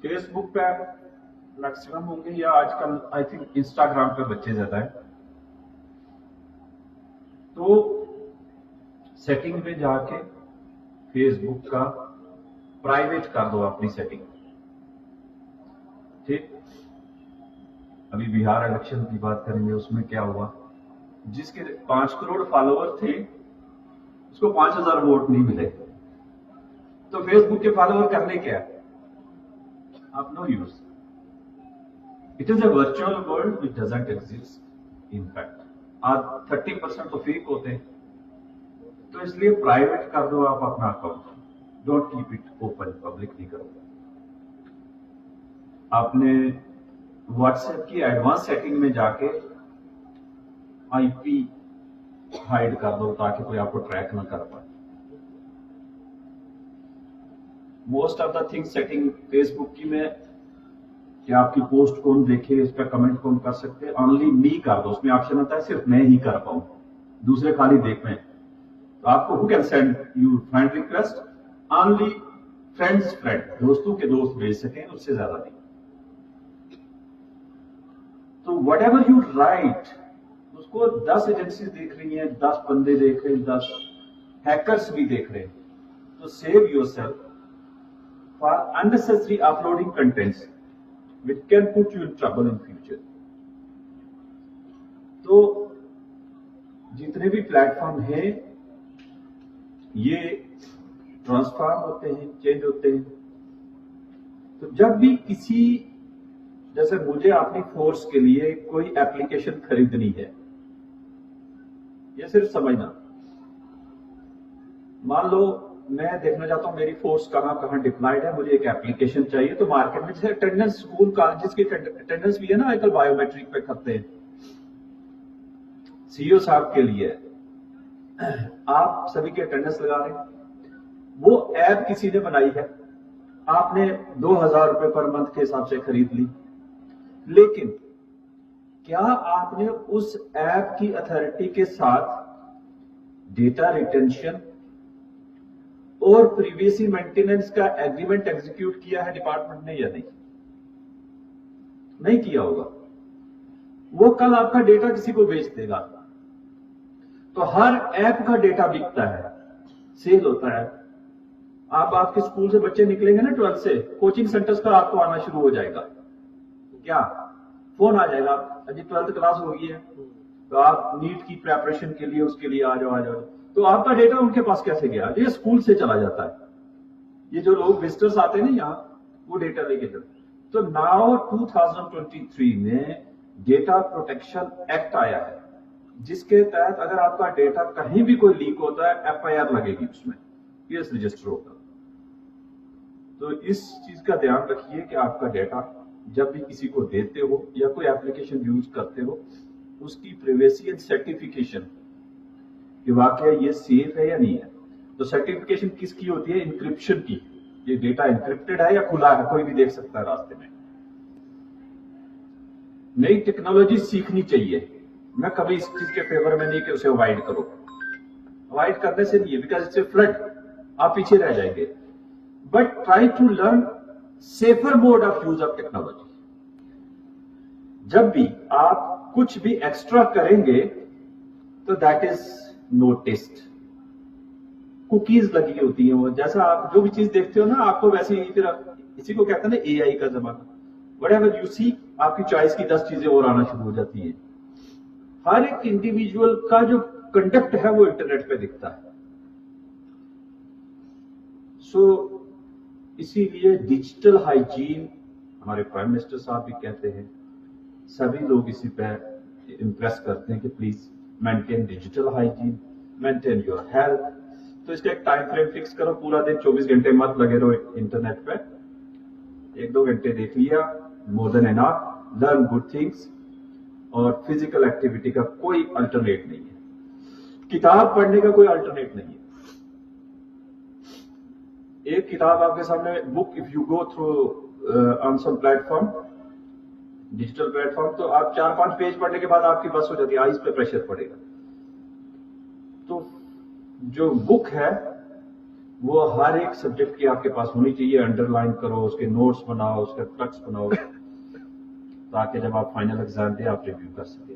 Facebook पे maximum होंगे, या आजकल आई थिंक इंस्टाग्राम पे बच्चे ज्यादा है। तो सेटिंग पे जाके फेसबुक का प्राइवेट कर दो अपनी सेटिंग। ठीक, अभी बिहार इलेक्शन की बात करेंगे, उसमें क्या हुआ, जिसके 5 करोड़ फॉलोअर थे उसको 5000 वोट नहीं मिले। तो फेसबुक के फॉलोअर करने क्या, आप no use. It is a virtual world which doesn't exist in fact. आज 30% तो फेक होते हैं, तो इसलिए प्राइवेट कर दो आप अपना account, don't keep it open, public नहीं करो। आपने व्हाट्सएप की एडवांस सेटिंग में जाके आईपी हाइड कर दो ताकि कोई आपको ट्रैक ना कर पाए। Most of the thing setting Facebook की में कि आपकी पोस्ट कौन देखे, उस पर कमेंट कौन कर सकते हैं, ओनली मी कर दो। उसमें ऑप्शन आता है सिर्फ मैं ही कर पाऊं, दूसरे खाली देख में। तो आपको who can send you friend request, only friends friend, दोस्तों के दोस्त भेज सकें, उससे ज्यादा नहीं। तो वट एवर यू राइट उसको 10 एजेंसी देख रही हैं, 10 बंदे देख रहे हैं, 10 हैकर्स भी देख रहे हैं। तो save your self for unnecessary uploading contents which can put you in trouble in future। तो जितने भी प्लेटफॉर्म हैं ये ट्रांसफॉर्म होते हैं, चेंज होते हैं। तो जब भी किसी, जैसे मुझे अपनी फोर्स के लिए कोई एप्लीकेशन खरीदनी है, ये सिर्फ समझना, मान लो मैं देखना चाहता हूं मेरी फोर्स कहां कहां डिप्लॉयड है, मुझे एक एप्लीकेशन चाहिए। तो मार्केट में जैसे अटेंडेंस, स्कूल कॉलेजेस की अटेंडेंस भी है ना आजकल बायोमेट्रिक पे करते हैं, सीईओ साहब के लिए आप सभी के अटेंडेंस लगा रहे हैं, वो ऐप किसी ने बनाई है, आपने 2000 रुपए पर मंथ के हिसाब से खरीद ली, लेकिन क्या आपने उस ऐप की अथॉरिटी के साथ डेटा रिटेंशन और प्रीवियसली मेंटेनेंस का एग्रीमेंट एग्जीक्यूट किया है डिपार्टमेंट ने या नहीं? नहीं किया होगा। वो कल आपका डेटा किसी को बेच देगा। तो हर ऐप का डेटा बिकता है, सेल होता है। आप आपके स्कूल से बच्चे निकलेंगे ना 12th से, कोचिंग सेंटर्स पर आपको आना शुरू हो जाएगा, क्या फोन आ जाएगा, अभी 12th क्लास हो गई है तो आप नीट की प्रेपरेशन के लिए उसके लिए आ जाओ। तो आपका डेटा उनके पास कैसे गया? ये स्कूल से चला जाता है। ये जो लोग विजिटर्स आते हैं ना यहाँ, वो डेटा लेके जाते। तो नाउ 2023 में डेटा प्रोटेक्शन एक्ट आया है, जिसके तहत अगर आपका डेटा कहीं भी कोई लीक होता है, एफआईआर लगेगी, उसमें केस रजिस्टर होगा। तो इस चीज का ध्यान रखिए कि आपका डेटा जब भी किसी को देते हो या कोई एप्लीकेशन यूज करते हो, उसकी प्राइवेसी एंड सर्टिफिकेशन कि वाकई ये सेफ है या नहीं है। तो सर्टिफिकेशन किसकी होती है? इंक्रिप्शन की। ये डेटा इंक्रिप्टेड है या खुला है, कोई भी देख सकता है रास्ते में। नई टेक्नोलॉजी सीखनी चाहिए। मैं कभी इस चीज के फेवर में नहीं कि उसे अवॉइड करो, अवॉइड करने से नहीं है, बिकॉज इट्स ए फ्लड, आप पीछे रह जाएंगे। But try to learn safer mode of use of technology. जब भी आप कुछ भी एक्स्ट्रा करेंगे तो दैट इज नोटिस्ड। कुकीज लगी होती हैं, वो जैसा आप जो भी चीज देखते हो ना, आपको वैसे ही, फिर इसी को कहते हैं ना एआई का जमाना। व्हाटएवर यू सी, आपकी चॉइस की 10 चीजें और आना शुरू हो जाती है। हर एक इंडिविजुअल का जो कंडक्ट है वो इंटरनेट पे दिखता है। सो इसीलिए डिजिटल हाइजीन, हमारे प्राइम मिनिस्टर साहब भी कहते हैं, सभी लोग इसी पे इंप्रेस करते हैं कि please maintain digital hygiene, maintain your health. तो इसका एक टाइम फ्रेम फिक्स करो, पूरा दिन 24 घंटे मत लगे रहो इंटरनेट पे, 1-2 घंटे देख लिया, more than enough. Learn good things, और फिजिकल एक्टिविटी का कोई अल्टरनेट नहीं है, किताब पढ़ने का कोई अल्टरनेट नहीं है। एक किताब आपके सामने, book, if you go through on some platform, digital platform, तो आप 4-5 पेज पढ़ने के बाद आपकी बस हो जाती है, आईज पे प्रेशर पड़ेगा। तो जो बुक है वो हर एक सब्जेक्ट की आपके पास होनी चाहिए। अंडरलाइन करो, उसके नोट्स बनाओ, उसके ट्रक्स बनाओ, ताकि जब आप फाइनल एग्जाम दें आप रिव्यू कर सकें।